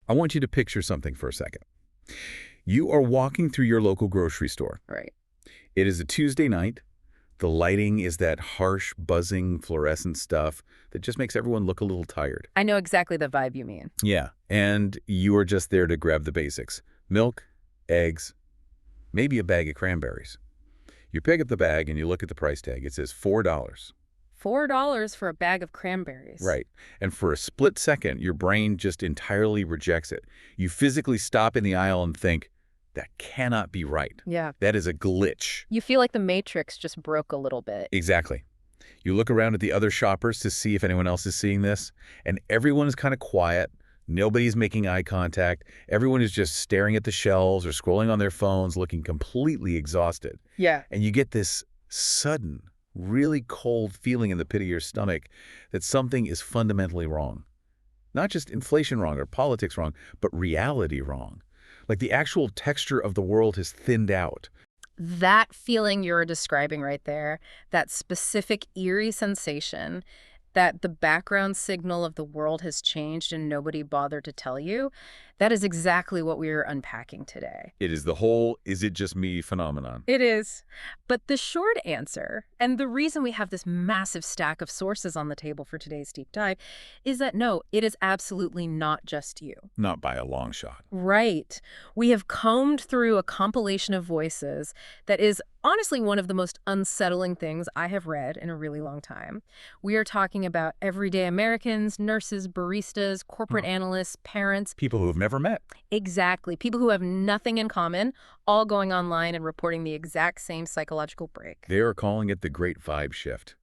I want you to picture something for a second. You are walking through your local grocery store. Right. It is a Tuesday night. The lighting is that harsh, buzzing, fluorescent stuff that just makes everyone look a little tired. I know exactly the vibe you mean. Yeah, and you are just there to grab the basics. Milk, eggs, maybe a bag of cranberries. You pick up the bag and you look at the price tag. It says $4. $4 for a bag of cranberries. Right. And for a split second, your brain just entirely rejects it. You physically stop in the aisle and think, that cannot be right. Yeah. That is a glitch. You feel like the Matrix just broke a little bit. Exactly. You look around at the other shoppers to see if anyone else is seeing this, and everyone is kind of quiet. Nobody's making eye contact. Everyone is just staring at the shelves or scrolling on their phones, looking completely exhausted. Yeah. And you get this sudden, really cold feeling in the pit of your stomach that something is fundamentally wrong. Not just inflation wrong or politics wrong, but reality wrong. Like the actual texture of the world has thinned out. That feeling you're describing right there, that specific eerie sensation that the background signal of the world has changed and nobody bothered to tell you, that is exactly what we are unpacking today. It is the whole "is it just me" phenomenon. It is. But the short answer, and the reason we have this massive stack of sources on the table for today's deep dive, is that no, it is absolutely not just you. Not by a long shot. Right. We have combed through a compilation of voices that is honestly one of the most unsettling things I have read in a really long time. We are talking about everyday Americans, nurses, baristas, corporate analysts, parents. People who have never met. Exactly. People who have nothing in common, all going online and reporting the exact same psychological break. They are calling it the Great Vibe Shift.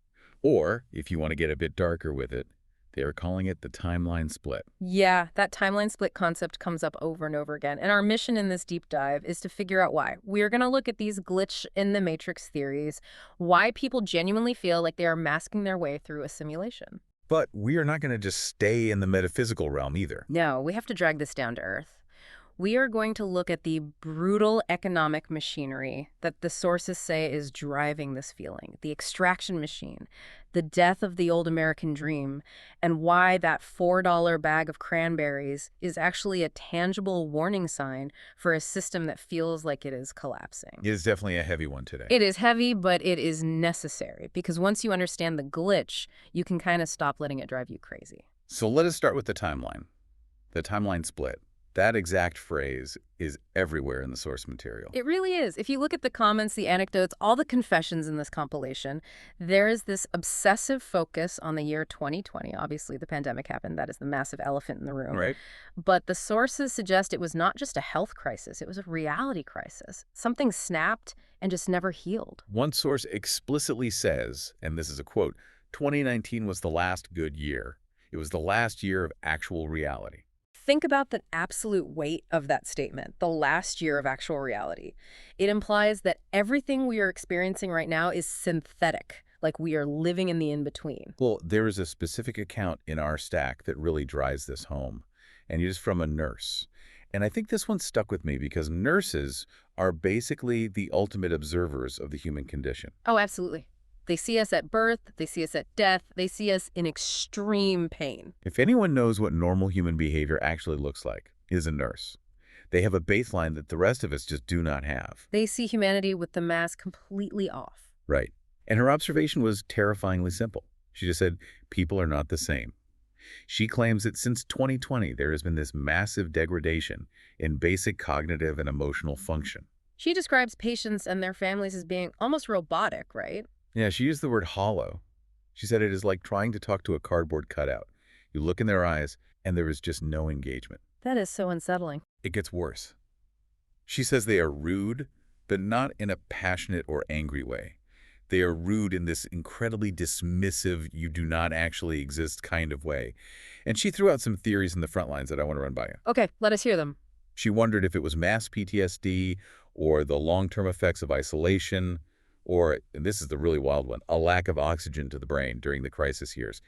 Or, if you want to get a bit darker with it, they are calling it the timeline split. Yeah, that timeline split concept comes up over and over again. And our mission in this deep dive is to figure out why. We're going to look at these glitch in the matrix theories, why people genuinely feel like they are masking their way through a simulation. But we are not going to just stay in the metaphysical realm either. No, we have to drag this down to earth. We are going to look at the brutal economic machinery that the sources say is driving this feeling, the extraction machine, the death of the old American dream, and why that $4 bag of cranberries is actually a tangible warning sign for a system that feels like it is collapsing. It is definitely a heavy one today. It is heavy, but it is necessary, because once you understand the glitch, you can kind of stop letting it drive you crazy. So let us start with the timeline split. That exact phrase is everywhere in the source material. It really is. If you look at the comments, the anecdotes, all the confessions in this compilation, there is this obsessive focus on the year 2020. Obviously, the pandemic happened. That is the massive elephant in the room. Right. But the sources suggest it was not just a health crisis. It was a reality crisis. Something snapped and just never healed. One source explicitly says, and this is a quote, 2019 was the last good year. It was the last year of actual reality. Think about the absolute weight of that statement, the last year of actual reality. It implies that everything we are experiencing right now is synthetic, like we are living in the in-between. Well, there is a specific account in our stack that really drives this home, and it is from a nurse. And I think this one stuck with me because nurses are basically the ultimate observers of the human condition. Oh, absolutely. They see us at birth, they see us at death, they see us in extreme pain. If anyone knows what normal human behavior actually looks like, it is a nurse. They have a baseline that the rest of us just do not have. They see humanity with the mask completely off. Right. And her observation was terrifyingly simple. She just said, people are not the same. She claims that since 2020, there has been this massive degradation in basic cognitive and emotional function. She describes patients and their families as being almost robotic, right? Yeah, she used the word hollow. She said it is like trying to talk to a cardboard cutout. You look in their eyes, and there is just no engagement. That is so unsettling. It gets worse. She says they are rude, but not in a passionate or angry way. They are rude in this incredibly dismissive, you do not actually exist kind of way. And she threw out some theories in the front lines that I want to run by you. Okay, let us hear them. She wondered if it was mass PTSD or the long-term effects of isolation, or, and this is the really wild one, a lack of oxygen to the brain during the crisis years.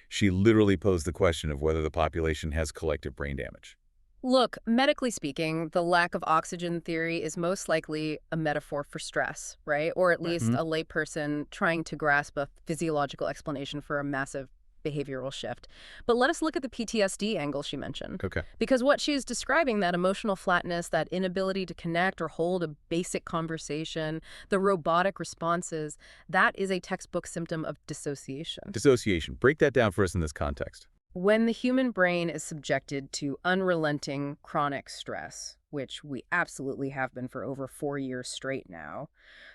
She literally posed the question of whether the population has collective brain damage. Look, medically speaking, the lack of oxygen theory is most likely a metaphor for stress, right? Or at least a layperson trying to grasp a physiological explanation for a massive behavioral shift. But let us look at the PTSD angle she mentioned. Okay. Because what she's describing, that emotional flatness, that inability to connect or hold a basic conversation, the robotic responses, that is a textbook symptom of dissociation. Dissociation. Break that down for us in this context. When the human brain is subjected to unrelenting chronic stress, which we absolutely have been for over 4 years straight now,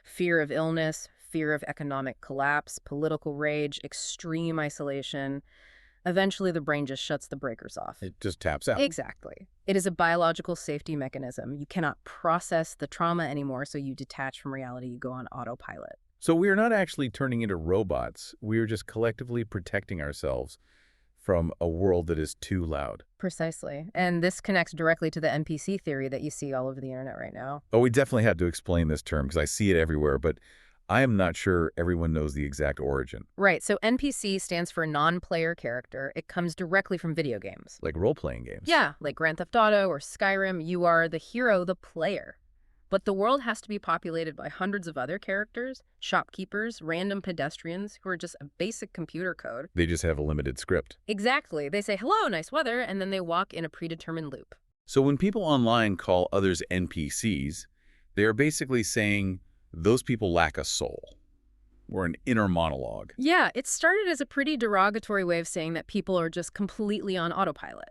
fear of illness, fear of economic collapse, political rage, extreme isolation, eventually the brain just shuts the breakers off. It just taps out. Exactly. It is a biological safety mechanism. You cannot process the trauma anymore, so you detach from reality, you go on autopilot. So we are not actually turning into robots. We are just collectively protecting ourselves from a world that is too loud. Precisely. And this connects directly to the NPC theory that you see all over the internet right now. Oh, we definitely had to explain this term because I see it everywhere, but I am not sure everyone knows the exact origin. Right. So NPC stands for non-player character. It comes directly from video games. Like role-playing games. Yeah, like Grand Theft Auto or Skyrim, you are the hero, the player. But the world has to be populated by hundreds of other characters, shopkeepers, random pedestrians who are just a basic computer code. They just have a limited script. Exactly. They say, hello, nice weather, and then they walk in a predetermined loop. So when people online call others NPCs, they are basically saying those people lack a soul or an inner monologue. Yeah, it started as a pretty derogatory way of saying that people are just completely on autopilot.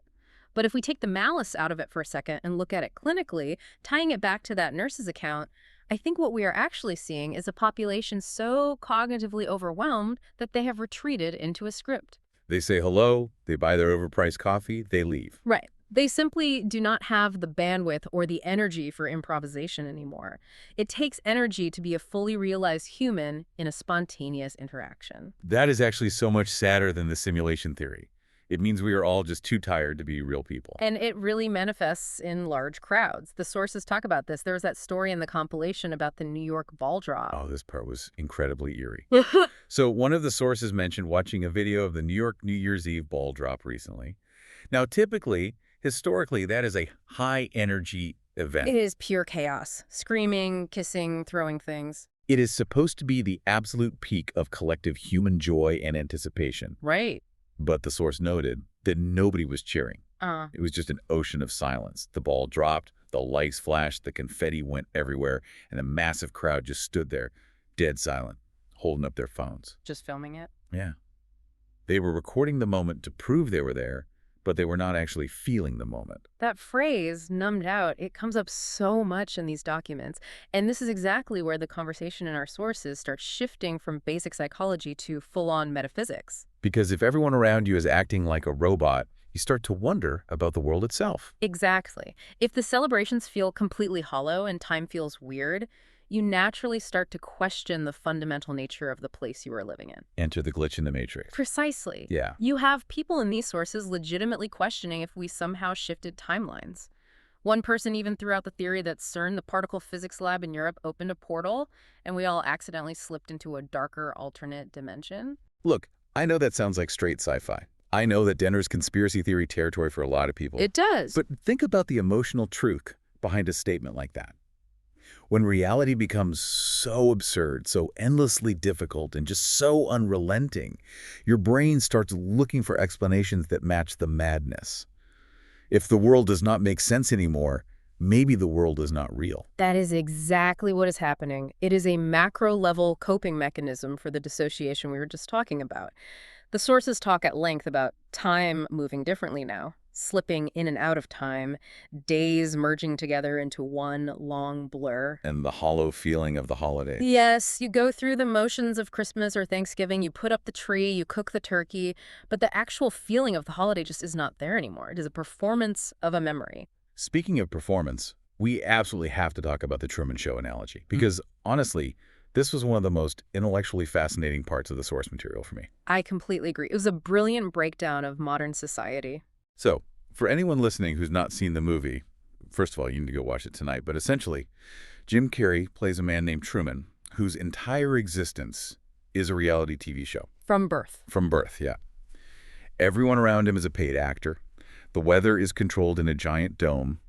But if we take the malice out of it for a second and look at it clinically, tying it back to that nurse's account, I think what we are actually seeing is a population so cognitively overwhelmed that they have retreated into a script. They say hello, they buy their overpriced coffee, they leave. Right. They simply do not have the bandwidth or the energy for improvisation anymore. It takes energy to be a fully realized human in a spontaneous interaction. That is actually so much sadder than the simulation theory. It means we are all just too tired to be real people. And it really manifests in large crowds. The sources talk about this. There was that story in the compilation about the New York ball drop. Oh, this part was incredibly eerie. So one of the sources mentioned watching a video of the New York New Year's Eve ball drop recently. Now, historically, that is a high-energy event. It is pure chaos. Screaming, kissing, throwing things. It is supposed to be the absolute peak of collective human joy and anticipation. Right. But the source noted that nobody was cheering. It was just an ocean of silence. The ball dropped, the lights flashed, the confetti went everywhere, and the massive crowd just stood there, dead silent, holding up their phones. Just filming it? Yeah. They were recording the moment to prove they were there, but they were not actually feeling the moment. That phrase, numbed out, it comes up so much in these documents. And this is exactly where the conversation in our sources starts shifting from basic psychology to full-on metaphysics. Because if everyone around you is acting like a robot, you start to wonder about the world itself. Exactly. If the celebrations feel completely hollow and time feels weird, you naturally start to question the fundamental nature of the place you are living in. Enter the glitch in the matrix. Precisely. Yeah. You have people in these sources legitimately questioning if we somehow shifted timelines. One person even threw out the theory that CERN, the particle physics lab in Europe, opened a portal, and we all accidentally slipped into a darker alternate dimension. Look, I know that sounds like straight sci-fi. I know that Denner's conspiracy theory territory for a lot of people. It does. But think about the emotional truth behind a statement like that. When reality becomes so absurd, so endlessly difficult, and just so unrelenting, your brain starts looking for explanations that match the madness. If the world does not make sense anymore, maybe the world is not real. That is exactly what is happening. It is a macro-level coping mechanism for the dissociation we were just talking about. The sources talk at length about time moving differently now, slipping in and out of time, days merging together into one long blur. And the hollow feeling of the holiday. Yes, you go through the motions of Christmas or Thanksgiving, you put up the tree, you cook the turkey, but the actual feeling of the holiday just is not there anymore. It is a performance of a memory. Speaking of performance, we absolutely have to talk about the Truman Show analogy, because honestly, this was one of the most intellectually fascinating parts of the source material for me. I completely agree. It was a brilliant breakdown of modern society. So, for anyone listening who's not seen the movie, first of all, you need to go watch it tonight, but essentially, Jim Carrey plays a man named Truman, whose entire existence is a reality TV show. From birth. From birth, yeah. Everyone around him is a paid actor. The weather is controlled in a giant dome,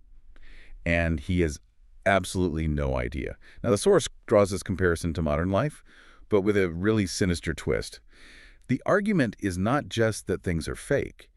and he has absolutely no idea. Now, the source draws this comparison to modern life, but with a really sinister twist. The argument is not just that things are fake.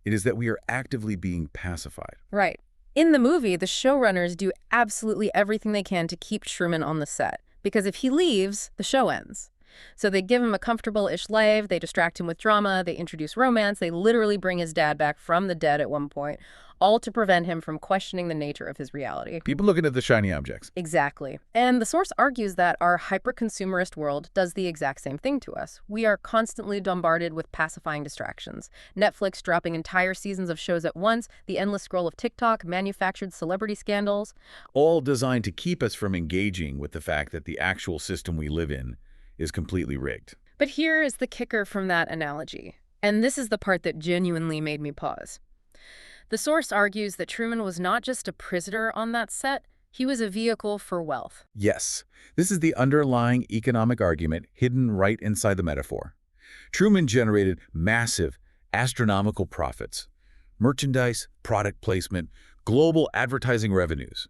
It is that we are actively being pacified. Right. In the movie, the showrunners do absolutely everything they can to keep Truman on the set, because if he leaves, the show ends. So they give him a comfortable-ish life, they distract him with drama, they introduce romance, they literally bring his dad back from the dead at one point, all to prevent him from questioning the nature of his reality. People looking at the shiny objects. Exactly. And the source argues that our hyper-consumerist world does the exact same thing to us. We are constantly bombarded with pacifying distractions. Netflix dropping entire seasons of shows at once, the endless scroll of TikTok, manufactured celebrity scandals. All designed to keep us from engaging with the fact that the actual system we live in is completely rigged. But here is the kicker from that analogy. And this is the part that genuinely made me pause. The source argues that Truman was not just a prisoner on that set, he was a vehicle for wealth. Yes, this is the underlying economic argument hidden right inside the metaphor. Truman generated massive, astronomical profits. Merchandise, product placement, global advertising revenues.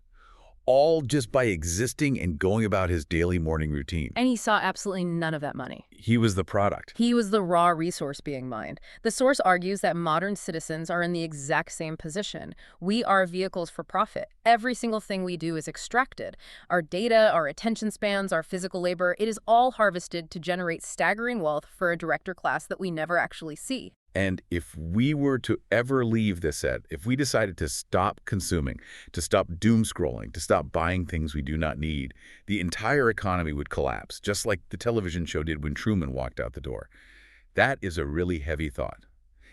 All just by existing and going about his daily morning routine. And he saw absolutely none of that money. He was the product. He was the raw resource being mined. The source argues that modern citizens are in the exact same position. We are vehicles for profit. Every single thing we do is extracted. Our data, our attention spans, our physical labor, it is all harvested to generate staggering wealth for a director class that we never actually see. And if we were to ever leave this set, if we decided to stop consuming, to stop doom scrolling, to stop buying things we do not need, the entire economy would collapse, just like the television show did when Truman walked out the door. That is a really heavy thought.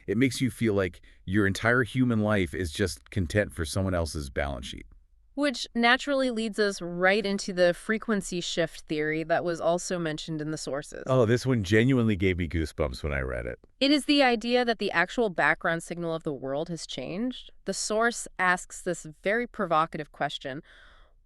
It makes you feel like your entire human life is just content for someone else's balance sheet. Which naturally leads us right into the frequency shift theory that was also mentioned in the sources. Oh, this one genuinely gave me goosebumps when I read it. It is the idea that the actual background signal of the world has changed. The source asks this very provocative question: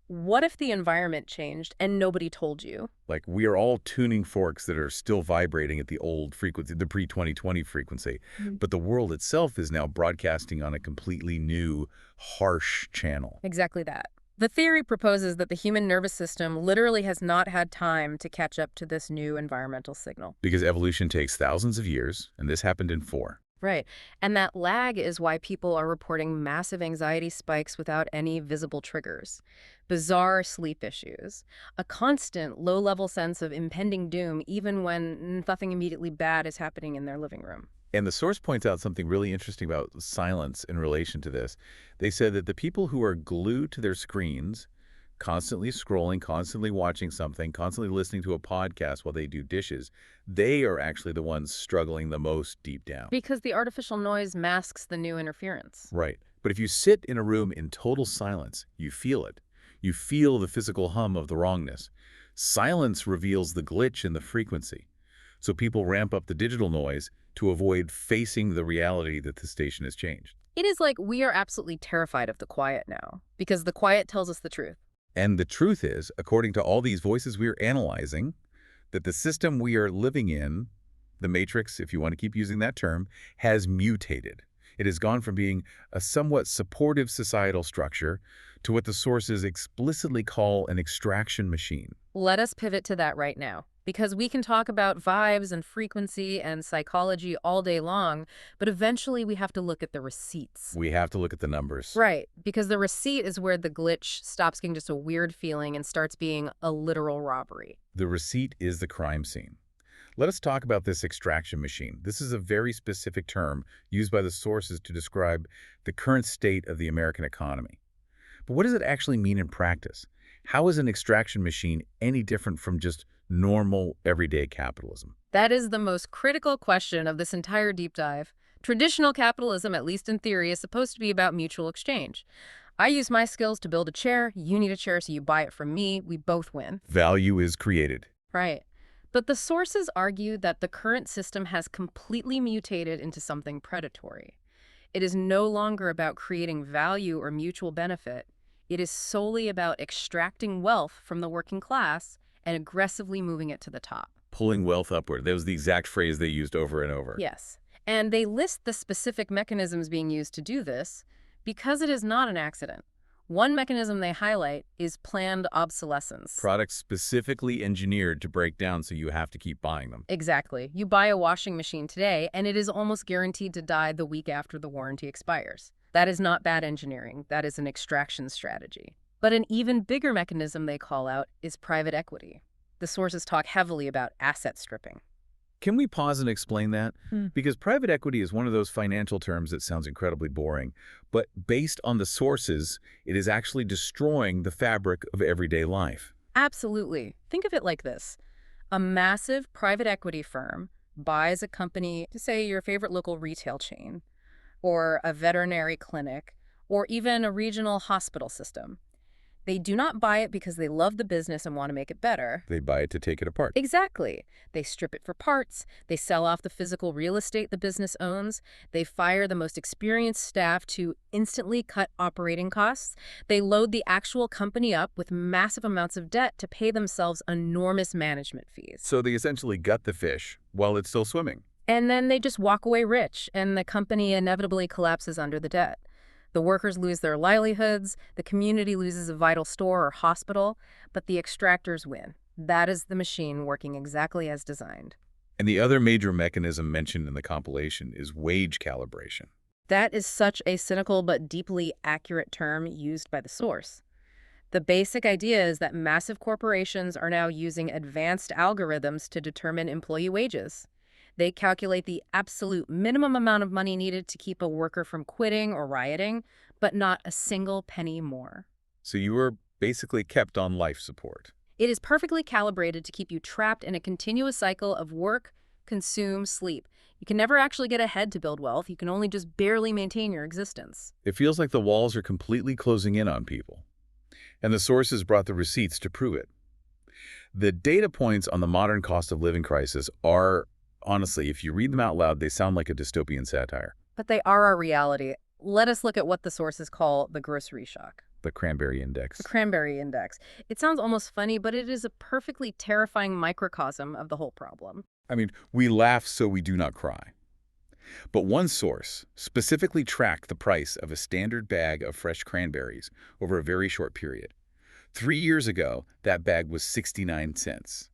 what if the environment changed and nobody told you? Like, we are all tuning forks that are still vibrating at the old frequency, the pre-2020 frequency, but the world itself is now broadcasting on a completely new, harsh channel. Exactly that. The theory proposes that the human nervous system literally has not had time to catch up to this new environmental signal. Because evolution takes thousands of years, and this happened in 4. Right. And that lag is why people are reporting massive anxiety spikes without any visible triggers. Bizarre sleep issues. A constant low-level sense of impending doom even when nothing immediately bad is happening in their living room. And the source points out something really interesting about silence in relation to this. They said that the people who are glued to their screens, constantly scrolling, constantly watching something, constantly listening to a podcast while they do dishes, they are actually the ones struggling the most deep down. Because the artificial noise masks the new interference. Right. But if you sit in a room in total silence, you feel it. You feel the physical hum of the wrongness. Silence reveals the glitch in the frequency. So people ramp up the digital noise to avoid facing the reality that the station has changed. It is like we are absolutely terrified of the quiet now, because the quiet tells us the truth. And the truth is, according to all these voices we're analyzing, that the system we are living in, the matrix, if you want to keep using that term, has mutated. It has gone from being a somewhat supportive societal structure to what the sources explicitly call an extraction machine. Let us pivot to that right now, because we can talk about vibes and frequency and psychology all day long, but eventually we have to look at the receipts. We have to look at the numbers. Right, because the receipt is where the glitch stops being just a weird feeling and starts being a literal robbery. The receipt is the crime scene. Let us talk about this extraction machine. This is a very specific term used by the sources to describe the current state of the American economy. But what does it actually mean in practice? How is an extraction machine any different from just normal, everyday capitalism? That is the most critical question of this entire deep dive. Traditional capitalism, at least in theory, is supposed to be about mutual exchange. I use my skills to build a chair, you need a chair, so you buy it from me, we both win. Value is created. Right. But the sources argue that the current system has completely mutated into something predatory. It is no longer about creating value or mutual benefit. It is solely about extracting wealth from the working class and aggressively moving it to the top. Pulling wealth upward. That was the exact phrase they used over and over. Yes. And they list the specific mechanisms being used to do this because it is not an accident. One mechanism they highlight is planned obsolescence. Products specifically engineered to break down so you have to keep buying them. Exactly. You buy a washing machine today, and it is almost guaranteed to die the week after the warranty expires. That is not bad engineering. That is an extraction strategy. But an even bigger mechanism they call out is private equity. The sources talk heavily about asset stripping. Can we pause and explain that? Because private equity is one of those financial terms that sounds incredibly boring, but based on the sources, it is actually destroying the fabric of everyday life. Absolutely. Think of it like this. A massive private equity firm buys a company, say your favorite local retail chain, or a veterinary clinic, or even a regional hospital system. They do not buy it because they love the business and want to make it better. They buy it to take it apart. Exactly. They strip it for parts. They sell off the physical real estate the business owns. They fire the most experienced staff to instantly cut operating costs. They load the actual company up with massive amounts of debt to pay themselves enormous management fees. So they essentially gut the fish while it's still swimming. And then they just walk away rich, and the company inevitably collapses under the debt. The workers lose their livelihoods, the community loses a vital store or hospital, but the extractors win. That is the machine working exactly as designed. And the other major mechanism mentioned in the compilation is wage calibration. That is such a cynical but deeply accurate term used by the source. The basic idea is that massive corporations are now using advanced algorithms to determine employee wages. They calculate the absolute minimum amount of money needed to keep a worker from quitting or rioting, but not a single penny more. So you are basically kept on life support. It is perfectly calibrated to keep you trapped in a continuous cycle of work, consume, sleep. You can never actually get ahead to build wealth. You can only just barely maintain your existence. It feels like the walls are completely closing in on people. And the sources brought the receipts to prove it. The data points on the modern cost of living crisis are, honestly, if you read them out loud, they sound like a dystopian satire. But they are our reality. Let us look at what the sources call the grocery shock. The Cranberry Index. The Cranberry Index. It sounds almost funny, but it is a perfectly terrifying microcosm of the whole problem. I mean, we laugh so we do not cry. But one source specifically tracked the price of a standard bag of fresh cranberries over a very short period. 3 years ago, that bag was 69 cents.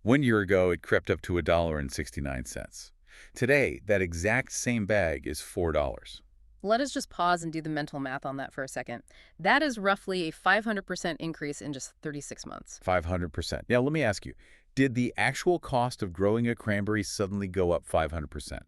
1 year ago, it crept up to $1.69. Today, that exact same bag is $4. Let us just pause and do the mental math on that for a second. That is roughly a 500% increase in just 36 months. 500%. Now, let me ask you, did the actual cost of growing a cranberry suddenly go up 500%?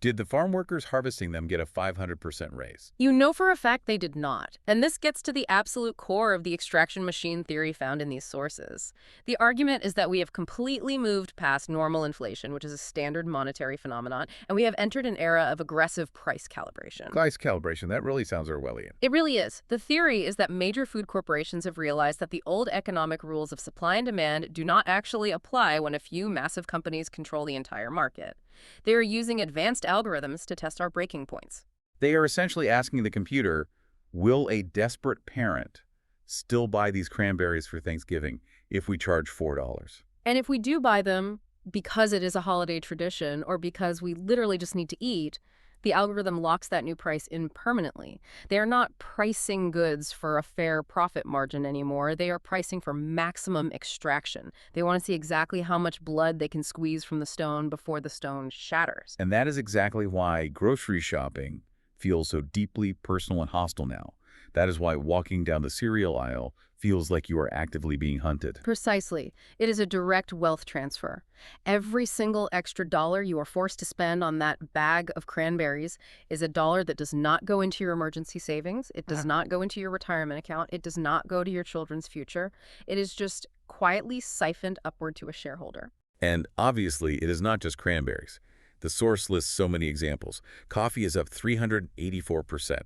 Did the farm workers harvesting them get a 500% raise? You know for a fact they did not. And this gets to the absolute core of the extraction machine theory found in these sources. The argument is that we have completely moved past normal inflation, which is a standard monetary phenomenon, and we have entered an era of aggressive price calibration. Price calibration, that really sounds Orwellian. It really is. The theory is that major food corporations have realized that the old economic rules of supply and demand do not actually apply when a few massive companies control the entire market. They are using advanced algorithms to test our breaking points. They are essentially asking the computer, will a desperate parent still buy these cranberries for Thanksgiving if we charge $4? And if we do buy them because it is a holiday tradition or because we literally just need to eat, the algorithm locks that new price in permanently. They are not pricing goods for a fair profit margin anymore. They are pricing for maximum extraction. They want to see exactly how much blood they can squeeze from the stone before the stone shatters. And that is exactly why grocery shopping feels so deeply personal and hostile now. That is why walking down the cereal aisle feels like you are actively being hunted. Precisely. It is a direct wealth transfer. Every single extra dollar you are forced to spend on that bag of cranberries is a dollar that does not go into your emergency savings. It does not go into your retirement account. It does not go to your children's future. It is just quietly siphoned upward to a shareholder. And obviously, it is not just cranberries. The source lists so many examples. Coffee is up 384%.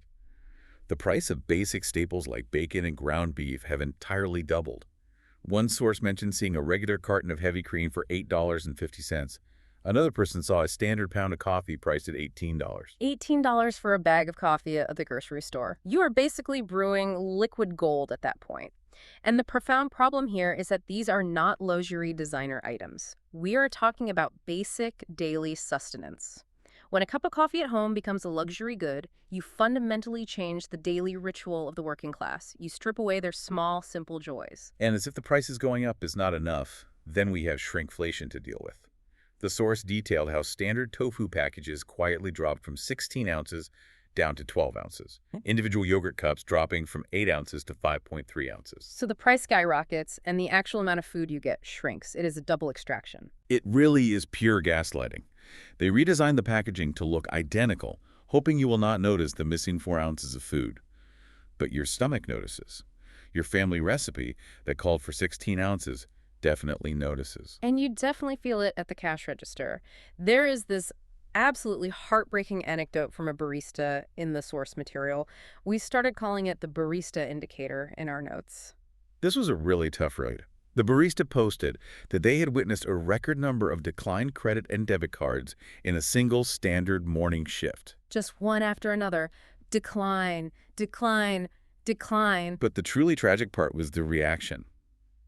The price of basic staples like bacon and ground beef have entirely doubled. One source mentioned seeing a regular carton of heavy cream for $8.50. Another person saw a standard pound of coffee priced at $18. $18 for a bag of coffee at the grocery store. You are basically brewing liquid gold at that point. And the profound problem here is that these are not luxury designer items. We are talking about basic daily sustenance. When a cup of coffee at home becomes a luxury good, you fundamentally change the daily ritual of the working class. You strip away their small, simple joys. And as if the prices going up is not enough, then we have shrinkflation to deal with. The source detailed how standard tofu packages quietly dropped from 16 ounces down to 12 ounces. Individual yogurt cups dropping from 8 ounces to 5.3 ounces. So the price skyrockets and the actual amount of food you get shrinks. It is a double extraction. It really is pure gaslighting. They redesigned the packaging to look identical, hoping you will not notice the missing 4 ounces of food. But your stomach notices. Your family recipe that called for 16 ounces definitely notices. And you definitely feel it at the cash register. There is this absolutely heartbreaking anecdote from a barista in the source material. We started calling it the barista indicator in our notes. This was a really tough read. The barista posted that they had witnessed a record number of declined credit and debit cards in a single standard morning shift. Just one after another. Decline, decline, decline. But the truly tragic part was the reaction.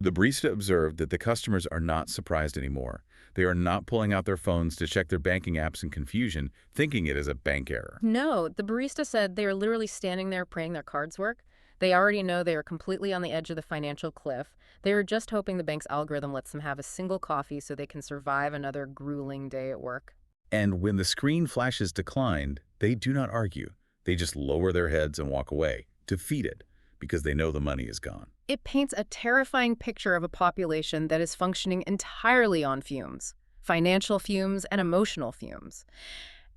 The barista observed that the customers are not surprised anymore. They are not pulling out their phones to check their banking apps in confusion, thinking it is a bank error. No, the barista said they are literally standing there praying their cards work. They already know they are completely on the edge of the financial cliff. They are just hoping the bank's algorithm lets them have a single coffee so they can survive another grueling day at work. And when the screen flashes declined, they do not argue. They just lower their heads and walk away, defeated, because they know the money is gone. It paints a terrifying picture of a population that is functioning entirely on fumes, financial fumes and emotional fumes.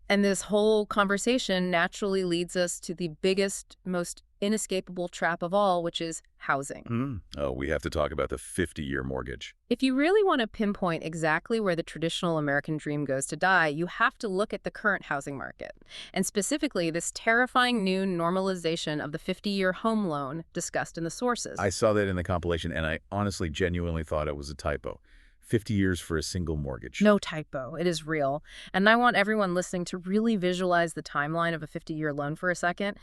And this whole conversation naturally leads us to the biggest, most inescapable trap of all, which is housing. Oh, we have to talk about the 50-year mortgage. If you really want to pinpoint exactly where the traditional American dream goes to die, you have to look at the current housing market, and specifically this terrifying new normalization of the 50-year home loan discussed in the sources. I saw that in the compilation, and I honestly, genuinely thought it was a typo. 50 years for a single mortgage. No typo. It is real. And I want everyone listening to really visualize the timeline of a 50-year loan for a second.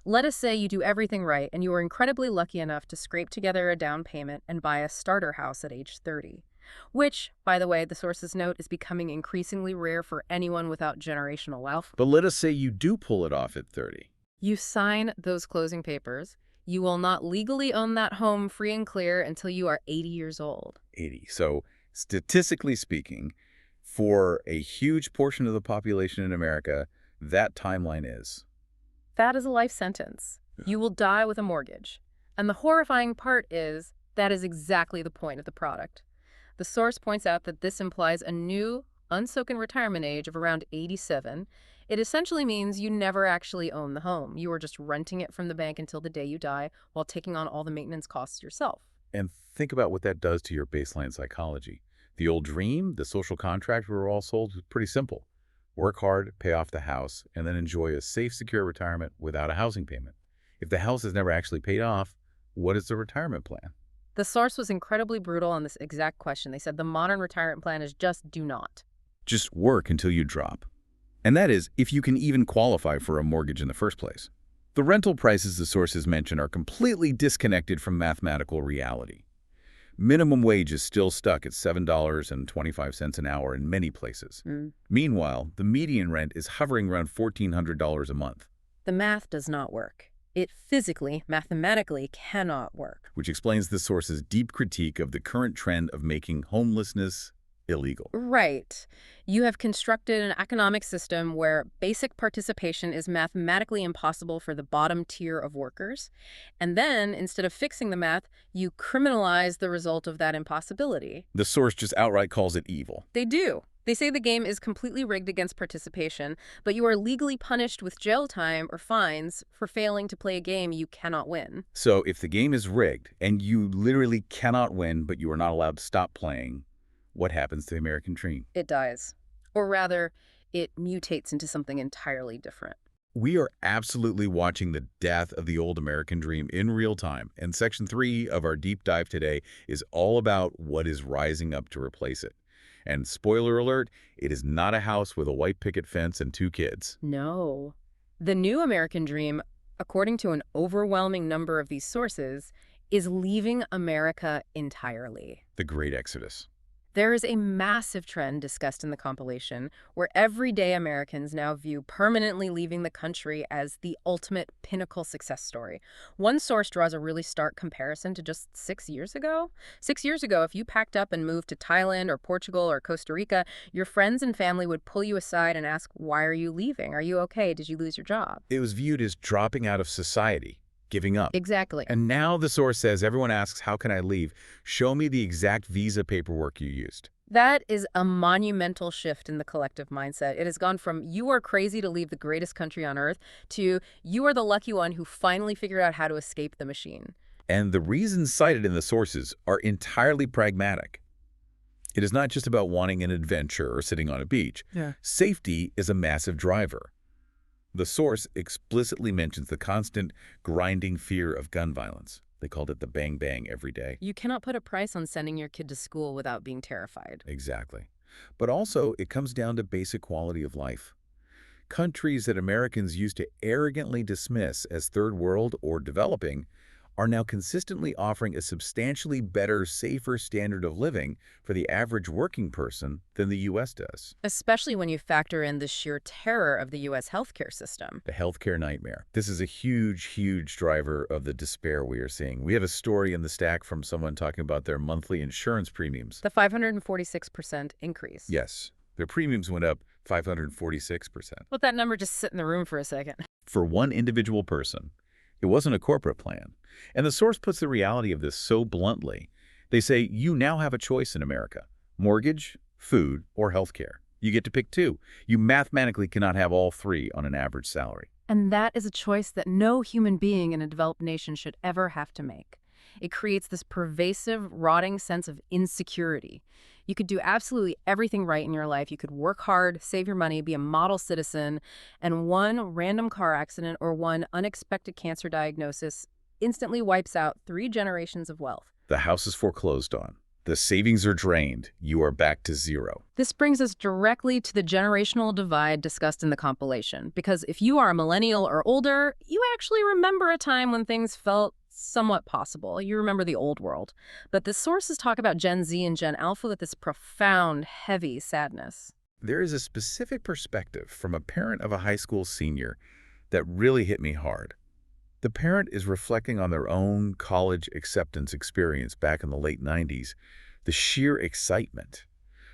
Let us say you do everything right and you are incredibly lucky enough to scrape together a down payment and buy a starter house at age 30. Which, by the way, the sources note is becoming increasingly rare for anyone without generational wealth. But let us say you do pull it off at 30. You sign those closing papers. You will not legally own that home free and clear until you are 80 years old. 80. So, statistically speaking, for a huge portion of the population in America, that timeline is. That is a life sentence. You will die with a mortgage. And the horrifying part is that is exactly the point of the product. The source points out that this implies a new, unspoken retirement age of around 87. It essentially means you never actually own the home. You are just renting it from the bank until the day you die while taking on all the maintenance costs yourself. And think about what that does to your baseline psychology. The old dream, the social contract we were all sold, was pretty simple. Work hard, pay off the house, and then enjoy a safe, secure retirement without a housing payment. If the house is never actually paid off, what is the retirement plan? The source was incredibly brutal on this exact question. They said the modern retirement plan is just do not. Just work until you drop. And that is, if you can even qualify for a mortgage in the first place. The rental prices the sources mention are completely disconnected from mathematical reality. Minimum wage is still stuck at $7.25 an hour in many places. Meanwhile, the median rent is hovering around $1,400 a month. The math does not work. It physically, mathematically cannot work. Which explains the source's deep critique of the current trend of making homelessness illegal. Right. You have constructed an economic system where basic participation is mathematically impossible for the bottom tier of workers. And then, instead of fixing the math, you criminalize the result of that impossibility. The source just outright calls it evil. They do. They say the game is completely rigged against participation, but you are legally punished with jail time or fines for failing to play a game you cannot win. So if the game is rigged and you literally cannot win, but you are not allowed to stop playing, what happens to the American dream? It dies. Or rather, it mutates into something entirely different. We are absolutely watching the death of the old American dream in real time, and Section 3 of our deep dive today is all about what is rising up to replace it. And spoiler alert, it is not a house with a white picket fence and 2 kids. No. The new American dream, according to an overwhelming number of these sources, is leaving America entirely. The Great Exodus. There is a massive trend discussed in the compilation where everyday Americans now view permanently leaving the country as the ultimate pinnacle success story. One source draws a really stark comparison to just 6 years ago. 6 years ago, if you packed up and moved to Thailand or Portugal or Costa Rica, your friends and family would pull you aside and ask, "Why are you leaving? Are you okay? Did you lose your job?" It was viewed as dropping out of society, giving up. Exactly. And now the source says everyone asks, how can I leave? Show me the exact visa paperwork you used. That is a monumental shift in the collective mindset. It has gone from "you are crazy to leave the greatest country on earth" to "you are the lucky one who finally figured out how to escape the machine." And the reasons cited in the sources are entirely pragmatic. It is not just about wanting an adventure or sitting on a beach. Yeah. Safety is a massive driver. The source explicitly mentions the constant grinding fear of gun violence. They called it the bang bang every day. You cannot put a price on sending your kid to school without being terrified. Exactly. But also, it comes down to basic quality of life. Countries that Americans used to arrogantly dismiss as third world or developing are now consistently offering a substantially better, safer standard of living for the average working person than the U.S. does. Especially when you factor in the sheer terror of the U.S. healthcare system. The healthcare nightmare. This is a huge, huge driver of the despair we are seeing. We have a story in the stack from someone talking about their monthly insurance premiums. The 546% increase. Yes, their premiums went up 546%. Let that number just sit in the room for a second. For one individual person. It wasn't a corporate plan. And the source puts the reality of this so bluntly. They say, you now have a choice in America: mortgage, food, or healthcare. You get to pick two. You mathematically cannot have all three on an average salary. And that is a choice that no human being in a developed nation should ever have to make. It creates this pervasive, rotting sense of insecurity. You could do absolutely everything right in your life. You could work hard, save your money, be a model citizen, and one random car accident or one unexpected cancer diagnosis instantly wipes out 3 generations of wealth. The house is foreclosed on. The savings are drained. You are back to zero. This brings us directly to the generational divide discussed in the compilation, because if you are a millennial or older, you actually remember a time when things felt somewhat possible. You remember the old world. But the sources talk about Gen Z and Gen Alpha with this profound, heavy sadness. There is a specific perspective from a parent of a high school senior that really hit me hard. The parent is reflecting on their own college acceptance experience back in the late 90s, the sheer excitement,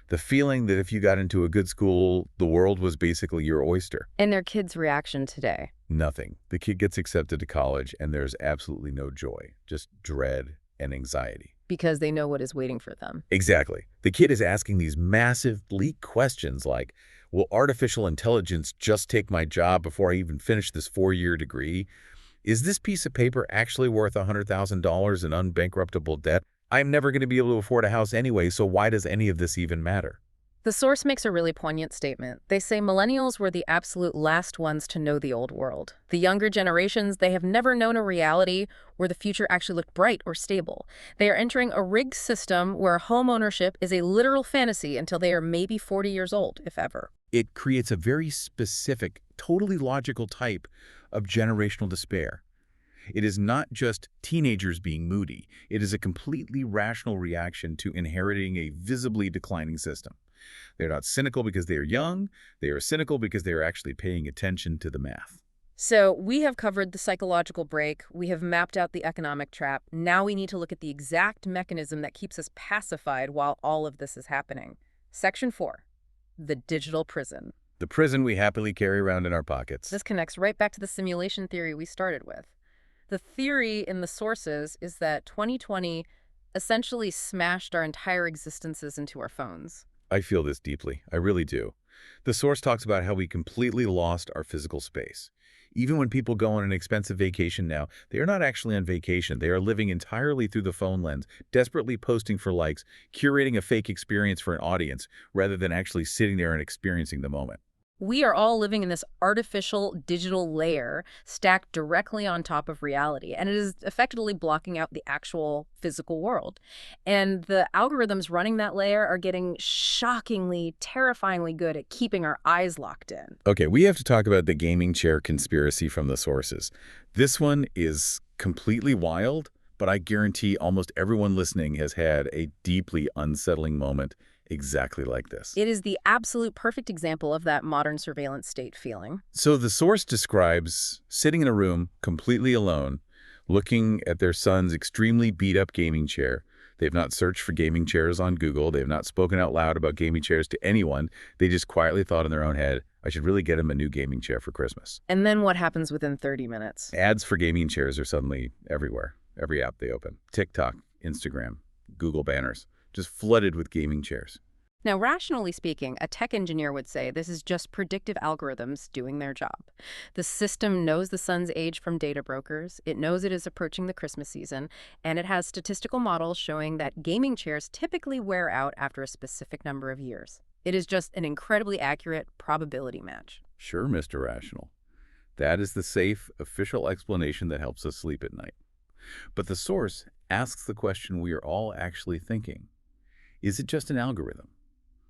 the feeling that if you got into a good school, the world was basically your oyster. And their kid's reaction today. Nothing. The kid gets accepted to college and there's absolutely no joy, just dread and anxiety. Because they know what is waiting for them. Exactly. The kid is asking these massive, bleak questions like, will artificial intelligence just take my job before I even finish this 4-year degree? Is this piece of paper actually worth $100,000 in unbankruptable debt? I'm never going to be able to afford a house anyway, so why does any of this even matter? The source makes a really poignant statement. They say millennials were the absolute last ones to know the old world. The younger generations, they have never known a reality where the future actually looked bright or stable. They are entering a rigged system where home ownership is a literal fantasy until they are maybe 40 years old, if ever. It creates a very specific, totally logical type of generational despair. It is not just teenagers being moody. It is a completely rational reaction to inheriting a visibly declining system. They're not cynical because they are young. They are cynical because they are actually paying attention to the math. So we have covered the psychological break. We have mapped out the economic trap. Now we need to look at the exact mechanism that keeps us pacified while all of this is happening. Section 4, the digital prison. The prison we happily carry around in our pockets. This connects right back to the simulation theory we started with. The theory in the sources is that 2020 essentially smashed our entire existences into our phones. I feel this deeply. I really do. The source talks about how we completely lost our physical space. Even when people go on an expensive vacation now, they are not actually on vacation. They are living entirely through the phone lens, desperately posting for likes, curating a fake experience for an audience, rather than actually sitting there and experiencing the moment. We are all living in this artificial digital layer stacked directly on top of reality, and it is effectively blocking out the actual physical world. And the algorithms running that layer are getting shockingly, terrifyingly good at keeping our eyes locked in. Okay, we have to talk about the gaming chair conspiracy from the sources. This one is completely wild, but I guarantee almost everyone listening has had a deeply unsettling moment exactly like this. It is the absolute perfect example of that modern surveillance state feeling. So the source describes sitting in a room completely alone, looking at their son's extremely beat-up gaming chair. They've not searched for gaming chairs on Google. They've not spoken out loud about gaming chairs to anyone. They just quietly thought in their own head, I should really get him a new gaming chair for Christmas. And then what happens within 30 minutes? Ads for gaming chairs are suddenly everywhere. Every app they open. TikTok, Instagram, Google banners, just flooded with gaming chairs. Now, rationally speaking, a tech engineer would say this is just predictive algorithms doing their job. The system knows the sun's age from data brokers, it knows it is approaching the Christmas season, and it has statistical models showing that gaming chairs typically wear out after a specific number of years. It is just an incredibly accurate probability match. Sure, Mr. Rational. That is the safe, official explanation that helps us sleep at night. But the source asks the question we are all actually thinking. Is it just an algorithm?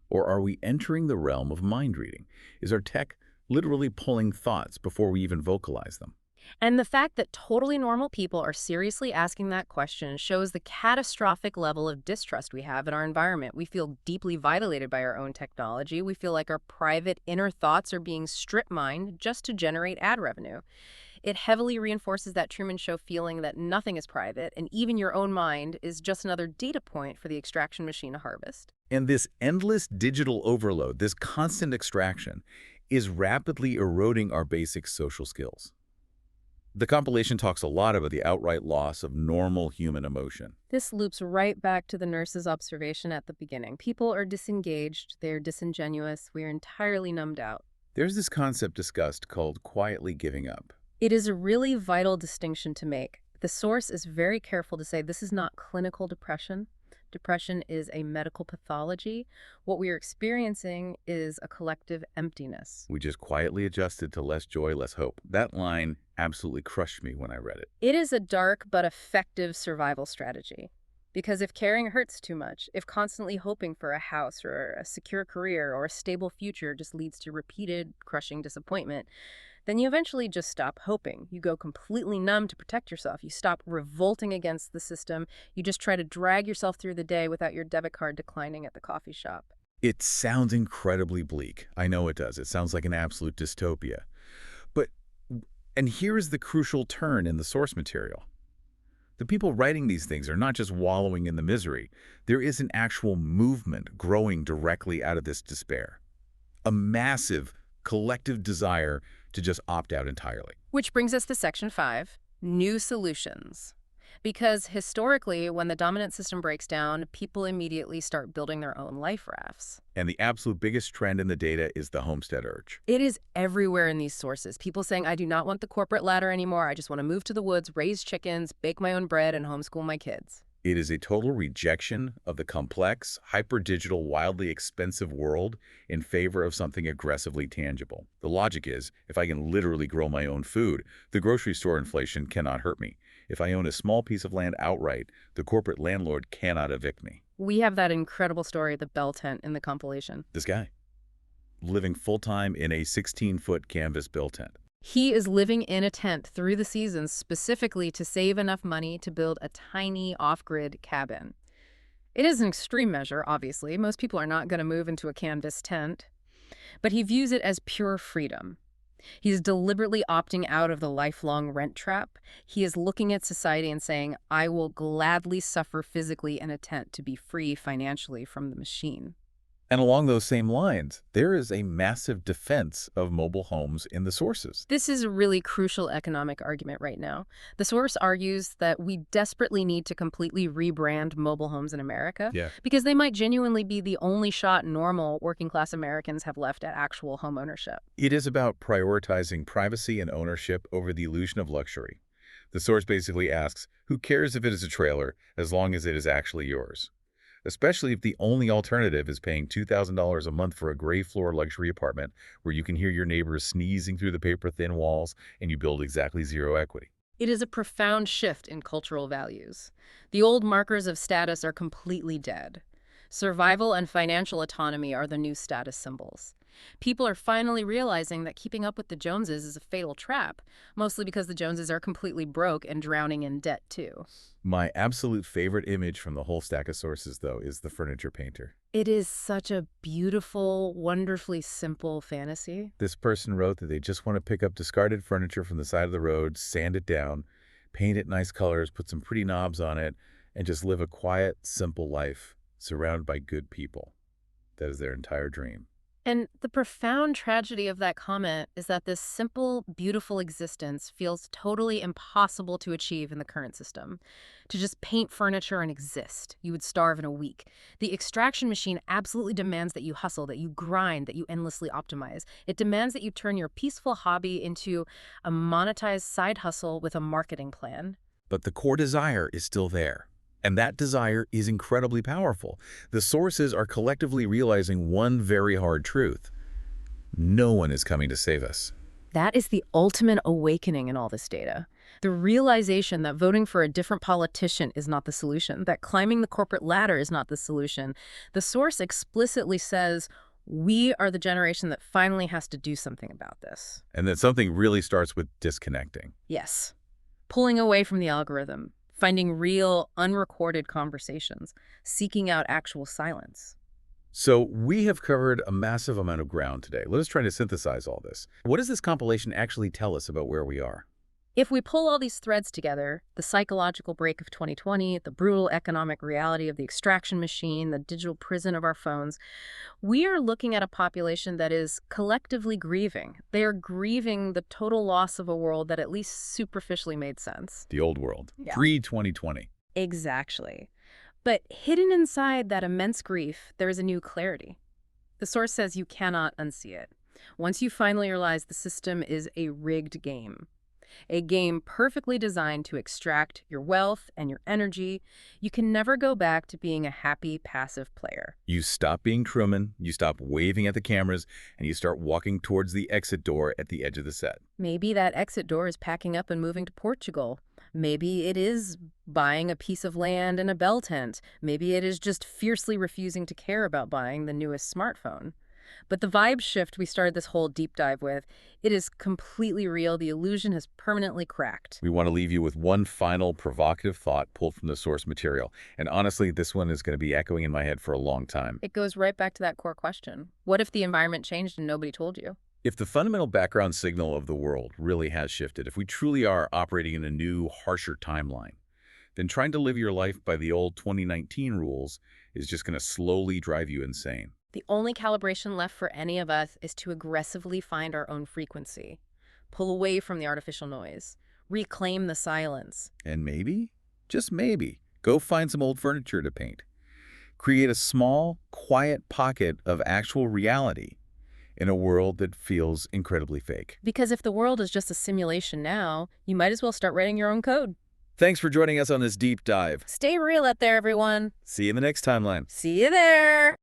Or are we entering the realm of mind reading? Is our tech literally pulling thoughts before we even vocalize them? And the fact that totally normal people are seriously asking that question shows the catastrophic level of distrust we have in our environment. We feel deeply violated by our own technology. We feel like our private inner thoughts are being strip-mined just to generate ad revenue. It heavily reinforces that Truman Show feeling that nothing is private, and even your own mind is just another data point for the extraction machine to harvest. And this endless digital overload, this constant extraction, is rapidly eroding our basic social skills. The compilation talks a lot about the outright loss of normal human emotion. This loops right back to the nurse's observation at the beginning. People are disengaged, they're disingenuous, we're entirely numbed out. There's this concept discussed called quietly giving up. It is a really vital distinction to make. The source is very careful to say this is not clinical depression. Depression is a medical pathology. What we are experiencing is a collective emptiness. We just quietly adjusted to less joy, less hope. That line absolutely crushed me when I read it. It is a dark but effective survival strategy. Because if caring hurts too much, if constantly hoping for a house or a secure career or a stable future just leads to repeated, crushing disappointment, then you eventually just stop hoping. You go completely numb to protect yourself. You stop revolting against the system. You just try to drag yourself through the day without your debit card declining at the coffee shop. It sounds incredibly bleak. I know it does. It sounds like an absolute dystopia. And here is the crucial turn in the source material. The people writing these things are not just wallowing in the misery. There is an actual movement growing directly out of this despair. A massive, collective desire to just opt out entirely. Which brings us to Section 5, new solutions. Because historically, when the dominant system breaks down, people immediately start building their own life rafts. And the absolute biggest trend in the data is the homestead urge. It is everywhere in these sources. People saying, I do not want the corporate ladder anymore. I just want to move to the woods, raise chickens, bake my own bread, and homeschool my kids. It is a total rejection of the complex, hyper-digital, wildly expensive world in favor of something aggressively tangible. The logic is, if I can literally grow my own food, the grocery store inflation cannot hurt me. If I own a small piece of land outright, the corporate landlord cannot evict me. We have that incredible story of the Bell tent in the compilation. This guy, living full-time in a 16-foot canvas Bell tent. He is living in a tent through the seasons specifically to save enough money to build a tiny off-grid cabin. It is an extreme measure, obviously. Most people are not going to move into a canvas tent. But he views it as pure freedom. He's deliberately opting out of the lifelong rent trap. He is looking at society and saying, I will gladly suffer physically in a tent to be free financially from the machine. And along those same lines, there is a massive defense of mobile homes in the sources. This is a really crucial economic argument right now. The source argues that we desperately need to completely rebrand mobile homes in America because they might genuinely be the only shot normal working-class Americans have left at actual home ownership. It is about prioritizing privacy and ownership over the illusion of luxury. The source basically asks, who cares if it is a trailer as long as it is actually yours? Especially if the only alternative is paying $2,000 a month for a gray floor luxury apartment where you can hear your neighbors sneezing through the paper-thin walls and you build exactly zero equity. It is a profound shift in cultural values. The old markers of status are completely dead. Survival and financial autonomy are the new status symbols. People are finally realizing that keeping up with the Joneses is a fatal trap, mostly because the Joneses are completely broke and drowning in debt, too. My absolute favorite image from the whole stack of sources, though, is the furniture painter. It is such a beautiful, wonderfully simple fantasy. This person wrote that they just want to pick up discarded furniture from the side of the road, sand it down, paint it nice colors, put some pretty knobs on it, and just live a quiet, simple life surrounded by good people. That is their entire dream. And the profound tragedy of that comment is that this simple, beautiful existence feels totally impossible to achieve in the current system. To just paint furniture and exist, you would starve in a week. The extraction machine absolutely demands that you hustle, that you grind, that you endlessly optimize. It demands that you turn your peaceful hobby into a monetized side hustle with a marketing plan. But the core desire is still there. And that desire is incredibly powerful. The sources are collectively realizing one very hard truth. No one is coming to save us. That is the ultimate awakening in all this data. The realization that voting for a different politician is not the solution, that climbing the corporate ladder is not the solution. The source explicitly says, we are the generation that finally has to do something about this. And that something really starts with disconnecting. Yes. Pulling away from the algorithm, finding real, unrecorded conversations, seeking out actual silence. So we have covered a massive amount of ground today. Let us try to synthesize all this. What does this compilation actually tell us about where we are? If we pull all these threads together, the psychological break of 2020, the brutal economic reality of the extraction machine, the digital prison of our phones, we are looking at a population that is collectively grieving. They are grieving the total loss of a world that at least superficially made sense. The old world, Yeah. Pre-2020. Exactly. But hidden inside that immense grief, there is a new clarity. The source says you cannot unsee it. Once you finally realize the system is a rigged game, a game perfectly designed to extract your wealth and your energy, you can never go back to being a happy, passive player. You stop being Truman, you stop waving at the cameras, and you start walking towards the exit door at the edge of the set. Maybe that exit door is packing up and moving to Portugal. Maybe it is buying a piece of land and a bell tent. Maybe it is just fiercely refusing to care about buying the newest smartphone. But the vibe shift we started this whole deep dive with, it is completely real. The illusion has permanently cracked. We want to leave you with one final provocative thought pulled from the source material. And honestly, this one is going to be echoing in my head for a long time. It goes right back to that core question. What if the environment changed and nobody told you? If the fundamental background signal of the world really has shifted, if we truly are operating in a new, harsher timeline, then trying to live your life by the old 2019 rules is just going to slowly drive you insane. The only calibration left for any of us is to aggressively find our own frequency, pull away from the artificial noise, reclaim the silence. And maybe, just maybe, go find some old furniture to paint. Create a small, quiet pocket of actual reality in a world that feels incredibly fake. Because if the world is just a simulation now, you might as well start writing your own code. Thanks for joining us on this deep dive. Stay real out there, everyone. See you in the next timeline. See you there.